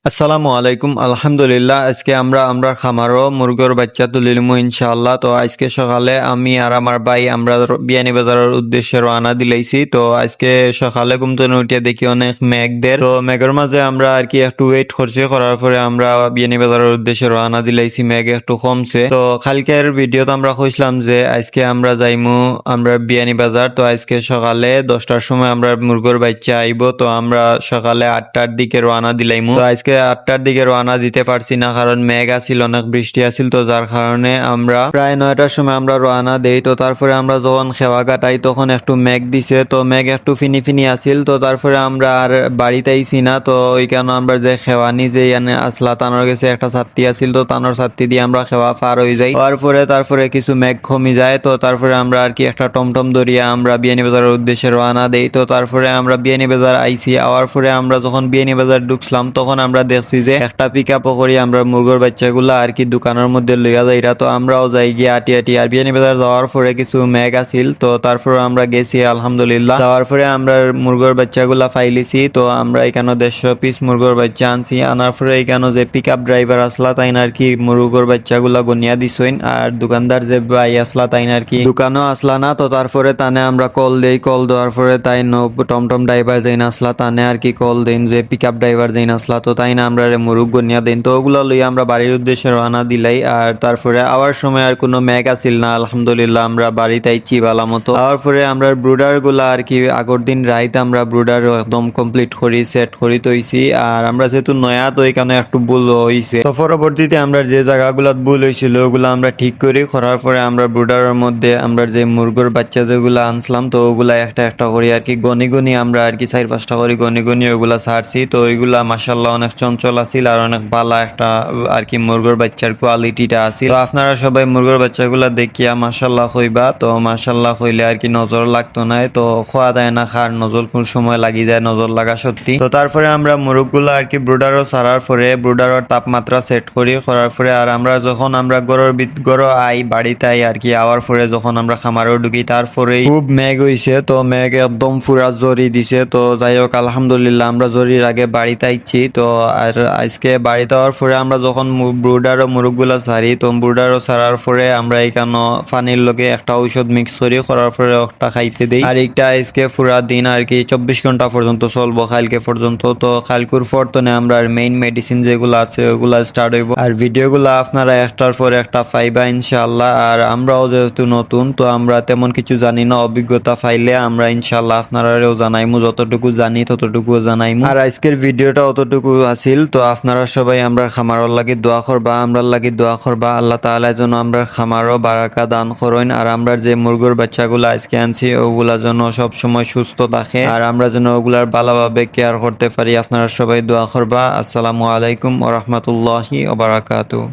আসসালামু আলাইকুম আলহামদুলিল্লাহ আজকে আমরা খামারও মুরগির বাচ্চা তুলিলমু ইনশাআল্লাহ। তো আজকে সকালে আমি আর আমার ভাই আমরা বিয়ানী বাজারের উদ্দেশ্যে রওনা দিলাইছি। তো আজকে সকালে ঘুম থেকে উঠে দেখি অনেক মেঘদের, তো মেঘের মাঝে আমরা আর কি একটু ওয়েট করছি, করার পরে আমরা বিয়ানী বাজারের উদ্দেশ্যে রওনা দিলাইছি। মেঘ একটু কমছে। তো কালকের ভিডিওতে আমরা কইছিলাম যে আজকে আমরা যাইমু আমরা বিয়ানী বাজার। তো আজকে সকালে 10টার সময় আমরা মুরগির বাচ্চা আইব। তো আমরা সকালে 8টার দিকে রওনা দিলাইমু। তো আজকে 8টার দিকে রওনা দিতে পারছি না, কারণ মেঘ আছিল, অনেক বৃষ্টি আছিল। তো যার কারণে আমরা প্রায় 9টার সময় আমরা রওনা দেই। তো তারপরে আমরা যখন খেওয়া কাটাই তখন একটু মেঘ দিছে, তো মেঘ একটু ফিনি ফিনি আছিল। তো তারপরে আমরা আর বাড়িতে আইছি না। তো ওইখানে আমরা যে খেওয়ানি যে আসলা তানোর কাছে একটা ছাত্রী আছিল, তো তানোর ছাত্রী দিয়ে আমরা খেওয়া পার হয়ে যাই। তারপরে কিছু মেঘ কমে যায়। তো তারপরে আমরা আর কি একটা টমটম দরিয়া আমরা বিয়ানী বাজারের উদ্দেশ্যে রওনা দেই। তো তারপরে আমরা বিয়ানী বাজার আইছি। আওয়ার পরে আমরা যখন বিয়ানী বাজার ঢুকলাম তখন আমরা দেখছি যে একটা পিকআপ করি আমরা মুরগির বাচ্চাগুলা আর কি দোকানের মধ্যে লইয়া যাইরা। তো আমরাও যাই গিয়ে আটি আটি আর বিয়ানী বাজার যাওয়ার পরে কিছু মেঘ আছিল। তো তারপরে আমরা গেছি আলহামদুলিল্লাহ। যাওয়ার পরে আমরা মুরগির বাচ্চাগুলা ফাইলিছি। তো আমরা এখানে 150 পিস মুরগির বাচ্চা আনছি। আনার পরে এখানে যে পিকআপ ড্রাইভার আসলা তাই আর কি মুরগির বাচ্চাগুলা গনিয়া দিছইন, আর দোকানদার যে ভাই আসলা তাই আর কি দোকানও আসলা না। তো তারপরে তানে আমরা কল দেই, কল দেওয়ার পরে তাই টমটম ড্রাইভার যেন আসলা তানে আর কি কল দেন যে পিকআপ ড্রাইভার যেন আসলা। তো তাই না আমরা মুরগ গনিয়া দেন। তো ওগুলো লইয়া আমরা বাড়ির উদ্দেশ্যে রওনা দিলাই। আর তারপরে আওয়ার সময় আর কোনো মেঘ আসিল না, আলহামদুলিল্লাহ আমরা বাড়িতে আইছি ভালো মতো। আওয়ার পরে আমরা ব্রুডার গুলা আর কি আগর দিন রাইতে আমরা ব্রুডার একদম কমপ্লিট করি সেট করি তৈছি। আর আমরা যেহেতু নয়া তো এখানে একটু ভুল হয়েছে। তো পরবর্তীতে আমরা যে জায়গাগুলো ভুল হয়েছিল ওগুলো আমরা ঠিক করি, করার পরে আমরা ব্রুডারের মধ্যে আমরা যে মুরগির বাচ্চা যেগুলো আনছিলাম তো ওগুলা একটা একটা করি আর কি গনি গনি আমরা আর কি 4-5টা করে গনি গনি ওগুলা ছাড়ছি। তো ওইগুলা মাশাআল্লাহ অনেক চঞ্চল আছিল আর অনেক ভালো একটা আর কি মুরগির বাচ্চার কোয়ালিটিটা আছিল। তো আপনারা সবাই মুরগির বাচ্চাগুলা দেখিয়া মাশাআল্লাহ কইবা। তো মাশাআল্লাহ কইলে আর কি নজর লাগতো না, তো খোয়া দেয় না, খার নজর কোন সময় লাগি যায়, নজর লাগা সত্যি। তো তারপরে আমরা মুরগগুলা আর কি ব্রুডারও ছাড়ার পরে ব্রুডারের তাপমাত্রা সেট করি, করার পরে আর আমরা যখন আমরা গড় আই বাড়িতে আই আর কি আওয়ার পরে যখন আমরা খামারও ঢুকি তারপরে খুব মেঘ হইছে। তো মেঘ একদম পুরা জরি দিছে। তো যাই হোক আলহামদুলিল্লাহ আমরা জরির আগে বাড়িতে আইছি। তো আর আজকে বাড়িতে হওয়ার পরে আমরা যখন ব্রুডার ও মুরগগুলা ছাড়ি, তো ব্রুডারও ছাড়ার পরে আমরা এখানে পানির লগে একটা ঔষধ মিক্স করি, করার পরে একটা খাইতে দিই। আর এটা আজকে পুরা দিন আর কি 24 ঘন্টা পর্যন্ত চলবো কালকে পর্যন্ত। তো কালকুর পর তো আমরা মেইন মেডিসিন যেগুলো আছে ওগুলা স্টার্ট হইব। আর ভিডিওগুলো আপনারা একটার পর একটা পাইবা ইনশাআল্লাহ। আর আমরাও যেহেতু নতুন তো আমরা তেমন কিছু জানি না, অভিজ্ঞতা পাইলে আমরা ইনশাআল্লাহ আপনারাও জানাইমু, যতটুকু জানি ততটুকু জানাইমু। আর আজকের ভিডিওটা অতটুকু আছিল। তো আপনারা সবাই আমরা খামারর লাগি দোয়া করবা, আমরা লাগি দোয়া করবা। আল্লাহ তাআলা যেন আমরা খামারও বারাকা দান করেন। আর আমরা যে মুরগির বাচ্চাগুলো আজকে আনছি ওগুলা যেন সব সময় সুস্থ থাকে, আর আমরা যেন ওগুলার ভালোভাবে কেয়ার করতে পারি। আপনারা সবাই দোয়া করবা। আসসালামু আলাইকুম ওয়া রাহমাতুল্লাহি ওয়া বারাকাতুহু।